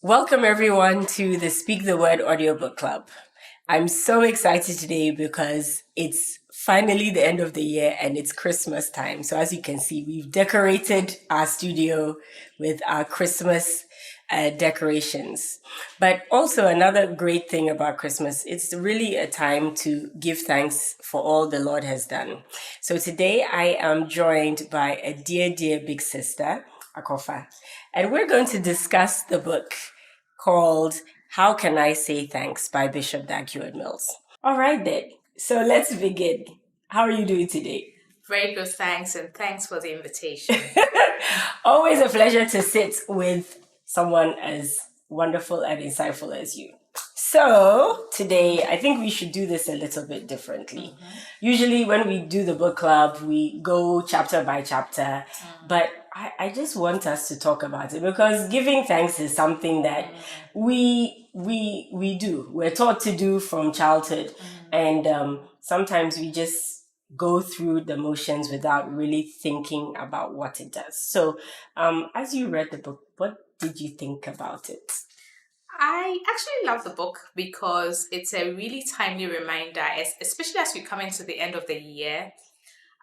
Welcome, everyone, to the Speak the Word audiobook club. I'm so excited today because it's finally the end of the year and it's Christmas time. So, as you can see, we've decorated our studio with our Christmas decorations. But also, another great thing about Christmas, it's really a time to give thanks for all the Lord has done. So, today I am joined by a dear, dear big sister, Akofa, and we're going to discuss the book called How Can I Say Thanks by Bishop Dag Mills. All right, then. So let's begin. How are you doing today? Very good, thanks, and thanks for the invitation. Always a pleasure to sit with someone as wonderful and insightful as you. So, today, I think we should do this a little bit differently. Usually, when we do the book club, we go chapter by chapter, but I just want us to talk about it because giving thanks is something that we do. We're taught to do from childhood, and sometimes we just go through the motions without really thinking about what it does. So, as you read the book, what did you think about it? I actually love the book because it's a really timely reminder, especially as we come into the end of the year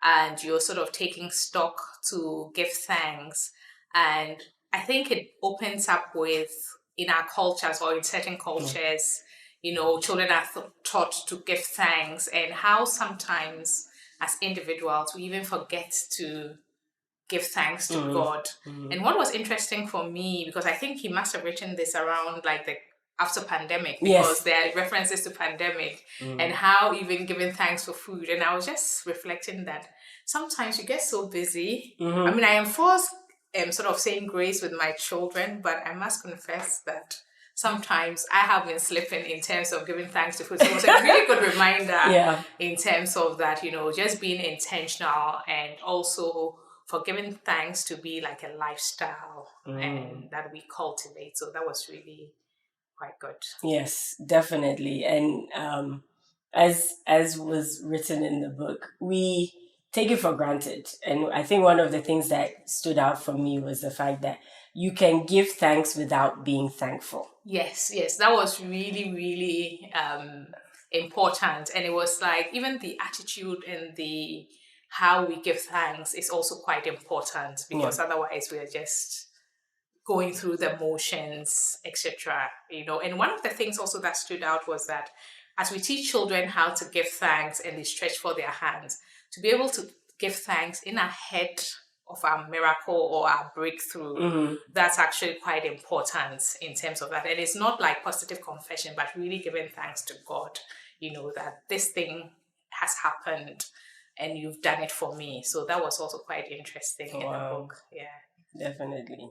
and you're sort of taking stock to give thanks. And I think it opens up with, in our cultures or in certain cultures, children are taught to give thanks, and how sometimes as individuals we even forget to give thanks to God. And what was interesting for me, because I think he must have written this around like the after pandemic, because there are references to pandemic and how even giving thanks for food. And I was just reflecting that sometimes you get so busy. I mean, I am forced sort of saying grace with my children, but I must confess that sometimes I have been slipping in terms of giving thanks to food. So it was a really good reminder in terms of that, just being intentional and also for giving thanks to be like a lifestyle and that we cultivate. So that was really quite good. Yes, definitely. And as was written in the book, we take it for granted. And I think one of the things that stood out for me was the fact that you can give thanks without being thankful. Yes, that was really, really important. And it was like even the attitude and the how we give thanks is also quite important, because otherwise we're just going through the motions, etc. And one of the things also that stood out was that as we teach children how to give thanks and they stretch for their hands, to be able to give thanks in ahead of our miracle or our breakthrough, that's actually quite important in terms of that. And it's not like positive confession, but really giving thanks to God, that this thing has happened and you've done it for me. So that was also quite interesting in the book. Yeah. Definitely.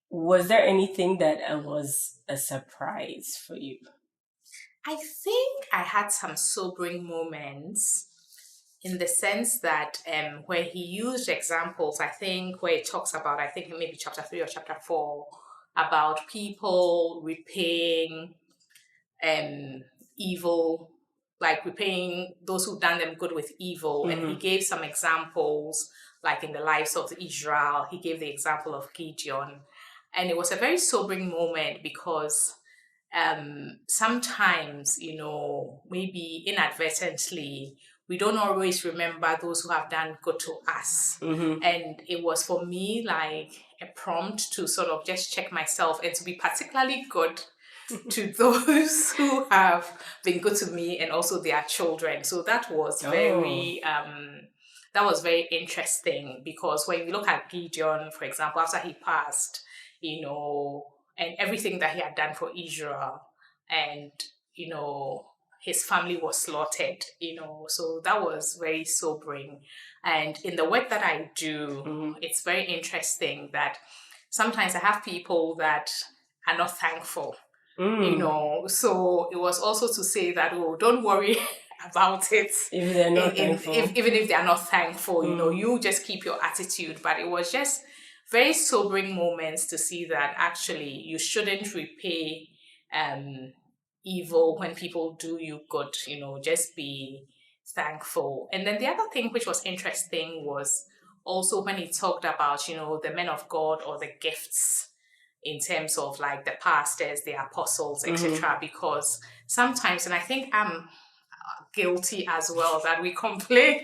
Was there anything that was a surprise for you? I think I had some sobering moments in the sense that when he used examples, I think where it talks about, I think maybe chapter 3 or chapter 4, about people repaying evil, like repaying those who've done them good with evil. And he gave some examples, like in the lives of Israel, he gave the example of Gideon. And it was a very sobering moment because sometimes, maybe inadvertently, we don't always remember those who have done good to us. And it was for me like a prompt to sort of just check myself and to be particularly good to those who have been good to me and also their children. So that was very interesting, because when you look at Gideon, for example, after he passed, and everything that he had done for Israel, and his family was slaughtered, so that was very sobering. And in the work that I do, it's very interesting that sometimes I have people that are not thankful, so it was also to say that, don't worry about it if they're not thankful. Even if they are not thankful, you just keep your attitude. But it was just very sobering moments to see that actually you shouldn't repay evil when people do you good, just be thankful. And then the other thing which was interesting was also when he talked about, the men of God or the gifts in terms of like the pastors, the apostles, etc. Because sometimes, and I think I'm guilty as well, that we complain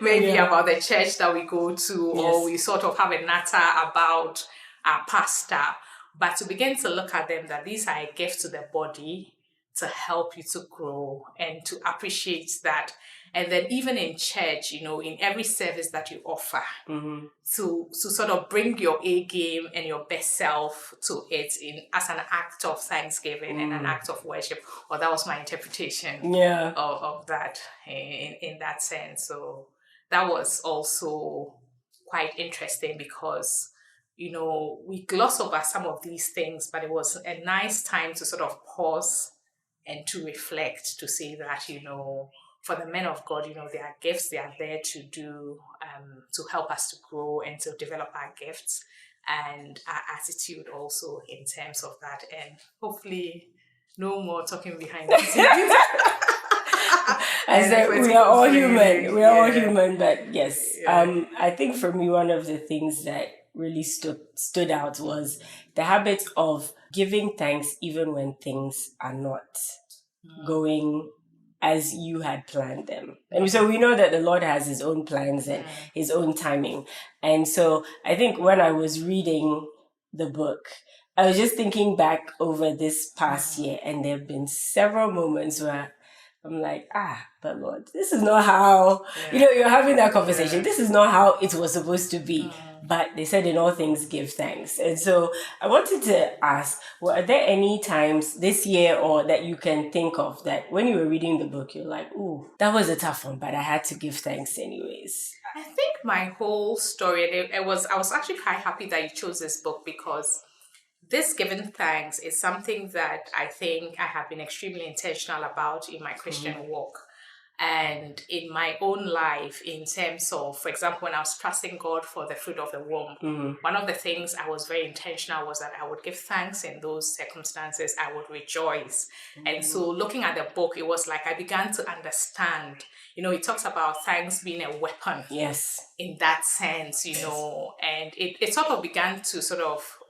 maybe about the church that we go to, or we sort of have a natter about our pastor. But to begin to look at them, that these are a gift to the body to help you to grow and to appreciate that. And then even in church, in every service that you offer, to sort of bring your A game and your best self to it as an act of thanksgiving and an act of worship. Or that was my interpretation of that in that sense. So that was also quite interesting because we gloss over some of these things, but it was a nice time to sort of pause and to reflect, to say that, for the men of God, there are gifts, they are there to do, to help us to grow and to develop our gifts and our attitude also in terms of that. And hopefully no more talking behind the scenes. I said we are all human. We are all human, but yes. I think for me, one of the things that really stood out was the habit of giving thanks even when things are not going as you had planned them. And so we know that the Lord has his own plans and his own timing. And so I think when I was reading the book, I was just thinking back over this past year, and there have been several moments where I'm like, but Lord, this is not how, you're having that conversation. This is not how it was supposed to be. But they said in all things, give thanks. And so I wanted to ask, are there any times this year or that you can think of that when you were reading the book, you're like, ooh, that was a tough one, but I had to give thanks anyways? I think my whole story, I was actually quite happy that you chose this book, because this giving thanks is something that I think I have been extremely intentional about in my Christian walk and in my own life, in terms of, for example, when I was trusting God for the fruit of the womb, one of the things I was very intentional was that I would give thanks in those circumstances. I would rejoice. And so looking at the book, it was like I began to understand, it talks about thanks being a weapon. Yes. In that sense, and it sort of began to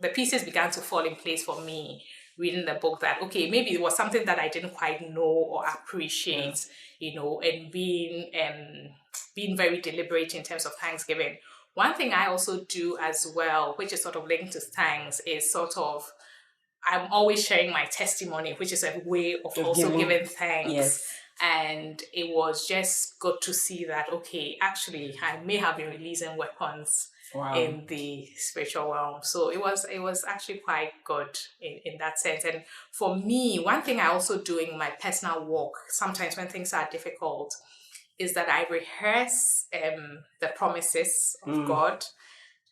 the pieces began to fall in place for me reading the book, that, okay, maybe it was something that I didn't quite know or appreciate, and being very deliberate in terms of Thanksgiving. One thing I also do as well, which is sort of linked to thanks, is I'm always sharing my testimony, which is a way of also giving thanks. Yes. And it was just good to see that, okay, actually, I may have been releasing weapons in the spiritual realm. So it was actually quite good in that sense. And for me, one thing I also do in my personal walk, sometimes when things are difficult, is that I rehearse the promises of God,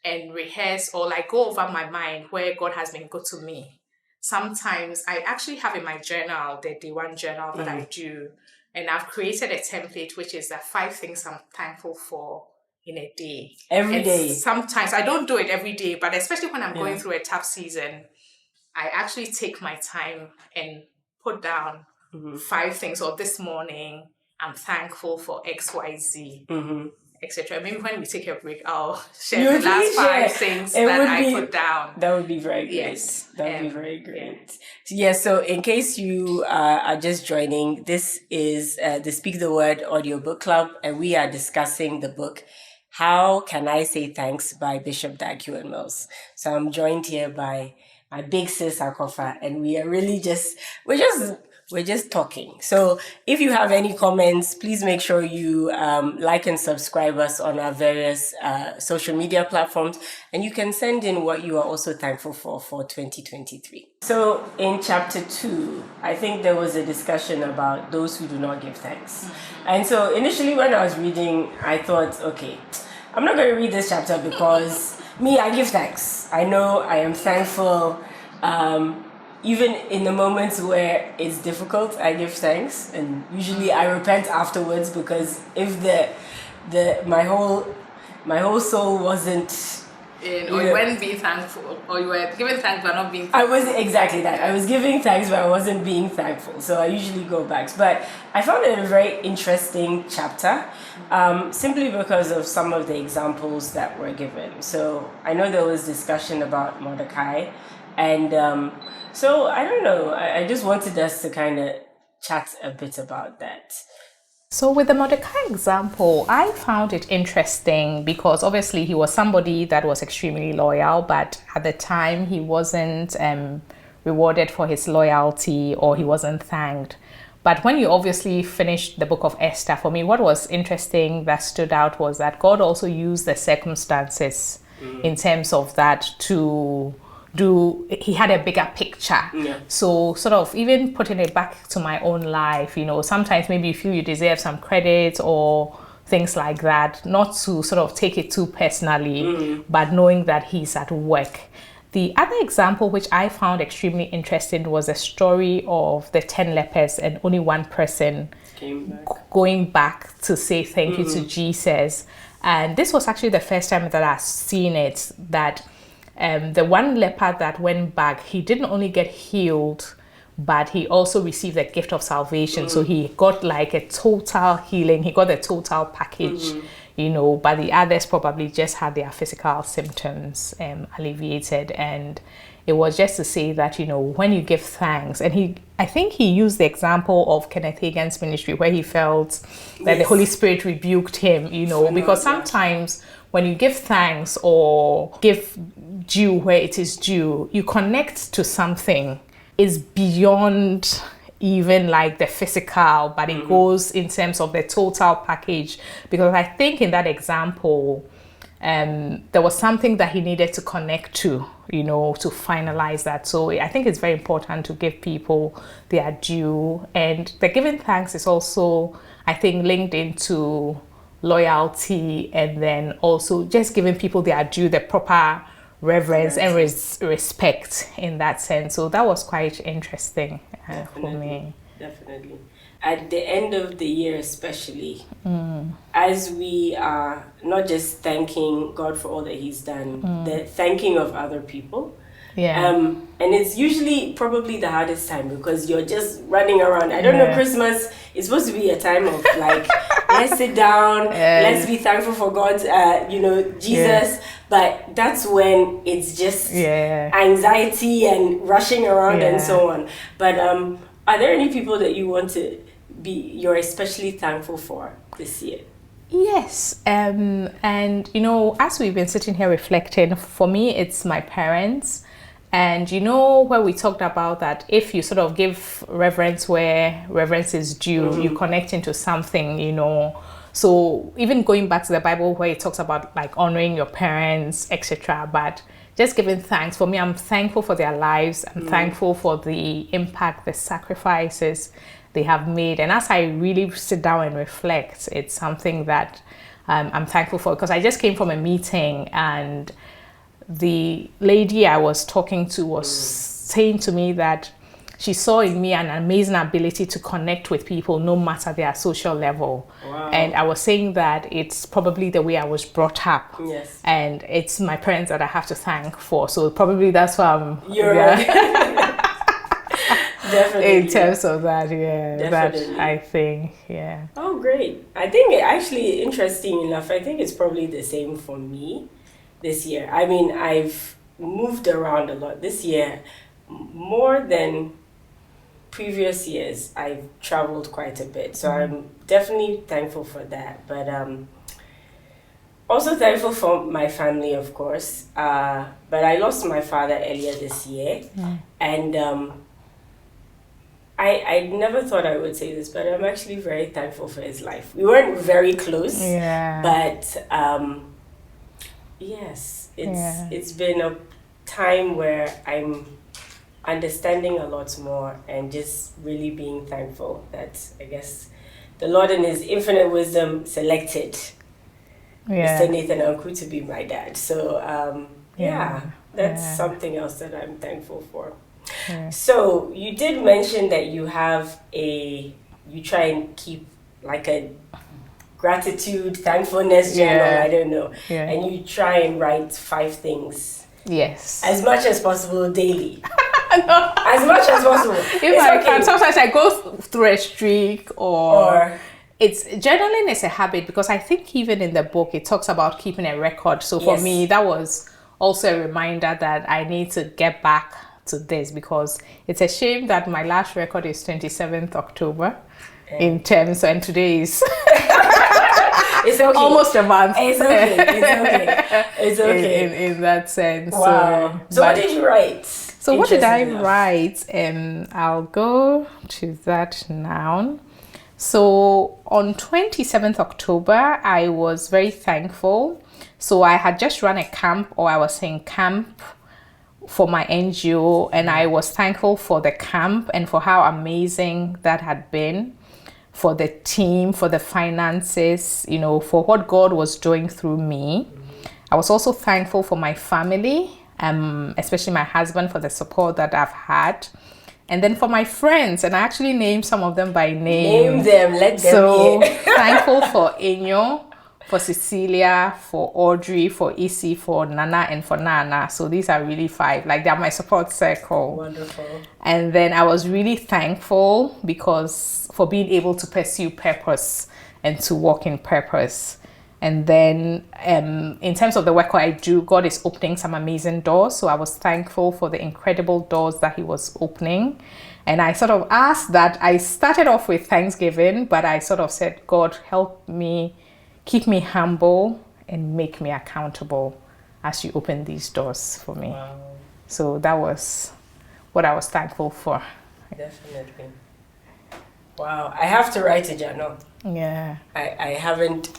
and rehearse or like go over my mind where God has been good to me. Sometimes I actually have in my journal, the day one journal that I do, and I've created a template, which is the 5 things I'm thankful for in a day. Every day. Sometimes I don't do it every day, but especially when I'm going through a tough season, I actually take my time and put down 5 things. Or this morning, I'm thankful for XYZ. Etc. Maybe when we take a break, I'll share the last 5 things that I put down. That would be very great. Yes. That would be very great. Yeah, so in case you are just joining, this is the Speak the Word audiobook club, and we are discussing the book, How Can I Say Thanks by Bishop Dag Mills. So I'm joined here by my big sis Akofa, and we are really we're just talking. So if you have any comments, please make sure you like and subscribe us on our various social media platforms. And you can send in what you are also thankful for 2023. So in chapter 2, I think there was a discussion about those who do not give thanks. And so initially when I was reading, I thought, okay, I'm not going to read this chapter because I give thanks. I know I am thankful. Even in the moments where it's difficult, I give thanks, and usually I repent afterwards, because if my whole soul wasn't, or you weren't being thankful, or you were giving thanks but not being thankful. I wasn't exactly that. I was giving thanks but I wasn't being thankful. So I usually go back. But I found it a very interesting chapter, simply because of some of the examples that were given. So I know there was discussion about Mordecai. And so I don't know. I just wanted us to kind of chat a bit about that. So, with the Mordecai example, I found it interesting because obviously he was somebody that was extremely loyal, but at the time he wasn't rewarded for his loyalty or he wasn't thanked. But when you obviously finished the book of Esther, for me, what was interesting that stood out was that God also used the circumstances in terms of that to he had a bigger picture. So sort of even putting it back to my own life, sometimes maybe you feel you deserve some credit or things like that, not to sort of take it too personally, but knowing that he's at work. The other example which I found extremely interesting was a story of the 10 lepers and only one person going back to say thank you to Jesus. And this was actually the first time that I've seen it, that the one leper that went back, he didn't only get healed, but he also received the gift of salvation. So he got like a total healing. He got a total package, but the others probably just had their physical symptoms alleviated. And it was just to say that, when you give thanks, and I think he used the example of Kenneth Hagin's ministry where he felt that the Holy Spirit rebuked him, because sometimes when you give thanks or give due where it is due, you connect to something is beyond even like the physical, but it goes in terms of the total package. Because I think in that example, there was something that he needed to connect to, to finalize that. So I think it's very important to give people their due. And the giving thanks is also, I think, linked into loyalty, and then also just giving people their due, the proper reverence and respect in that sense. So that was quite interesting for me. Definitely. At the end of the year especially, as we are not just thanking God for all that he's done, the thanking of other people. And it's usually probably the hardest time because you're just running around. I don't know, Christmas is supposed to be a time of like, let's sit down, let's be thankful for God, Jesus. But that's when it's just anxiety and rushing around and so on. But are there any people that you want to you're especially thankful for this year? Yes. And, as we've been sitting here reflecting, for me, it's my parents. And where we talked about that if you sort of give reverence where reverence is due, you connect into something, So even going back to the Bible where it talks about like honoring your parents, etc. But just giving thanks. For me, I'm thankful for their lives. I'm thankful for the impact, the sacrifices they have made. And as I really sit down and reflect, it's something that I'm thankful for, because I just came from a meeting and the lady I was talking to was saying to me that she saw in me an amazing ability to connect with people no matter their social level. Wow. And I was saying that it's probably the way I was brought up. Yes. And it's my parents that I have to thank for. So probably that's why I'm... Definitely. In terms of that, Definitely. That I think, Oh, great. I think actually, interesting enough, I think it's probably the same for me this year. I mean, I've moved around a lot. This year, more than previous years, I've traveled quite a bit. So I'm definitely thankful for that. But also thankful for my family, of course. But I lost my father earlier this year. And I never thought I would say this, but I'm actually very thankful for his life. We weren't very close, but yes, it's been a time where I'm understanding a lot more and just really being thankful that I guess the Lord in his infinite wisdom selected Mr. Nathan Anku to be my dad. So that's something else that I'm thankful for. So you did mention that you try and keep like a gratitude, thankfulness journal, I don't know, and you try and write 5 things. Yes. As much as possible daily. No. As much as possible. If I can, sometimes I go through a streak or it's journaling is a habit, because I think even in the book it talks about keeping a record. So for me, that was also a reminder that I need to get back to this, because it's a shame that my last record is 27th October in terms, and today is It's okay. almost a month. It's okay. It's okay. It's okay. In that sense. Wow. So what did you write? So what did I write? I'll go to that now. So on 27th October, I was very thankful. So I had just run a camp, or I was in camp for my NGO, and I was thankful for the camp and for how amazing that had been, for the team, for the finances, for what God was doing through me. I was also thankful for my family, especially my husband, for the support that I've had. And then for my friends, and I actually named some of them by name. Name them, let them So hear. thankful for Enyo, for Cecilia, for Audrey, for Isi, for Nana, and for Nana. So these are really 5. Like, they're my support circle. Wonderful. And then I was really thankful because for being able to pursue purpose and to walk in purpose. And then in terms of the work I do, God is opening some amazing doors. So I was thankful for the incredible doors that he was opening. And I sort of asked that. I started off with thanksgiving, but I sort of said, God, help me, keep me humble, and make me accountable as you open these doors for me. Wow. So that was what I was thankful for. Definitely. Wow. I have to write a journal. Yeah. I haven't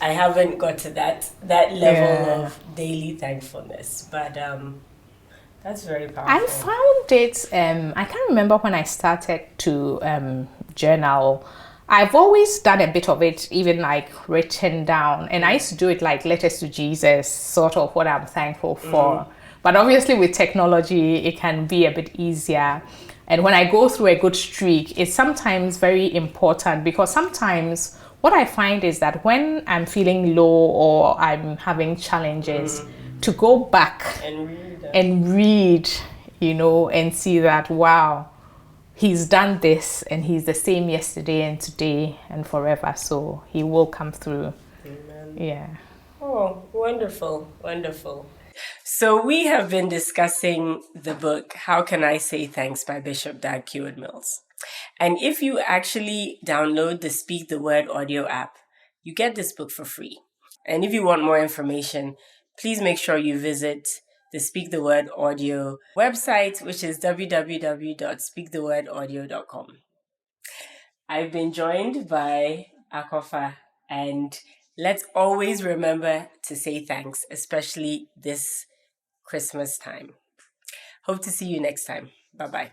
got to that level of daily thankfulness, but that's very powerful. I found it. I can't remember when I started to journal. I've always done a bit of it, even like written down, and I used to do it like letters to Jesus, sort of what I'm thankful for. But obviously, with technology, it can be a bit easier. And when I go through a good streak, it's sometimes very important, because sometimes what I find is that when I'm feeling low or I'm having challenges, to go back and read, and see that, wow, he's done this, and he's the same yesterday and today and forever. So he will come through. Amen. Yeah. Oh, wonderful, wonderful. So we have been discussing the book, How Can I Say Thanks by Bishop Dag Mills. And if you actually download the Speak the Word audio app, you get this book for free. And if you want more information, please make sure you visit the Speak the Word audio website, which is www.speakthewordaudio.com. I've been joined by Akofa, and let's always remember to say thanks, especially this Christmas time. Hope to see you next time. Bye-bye.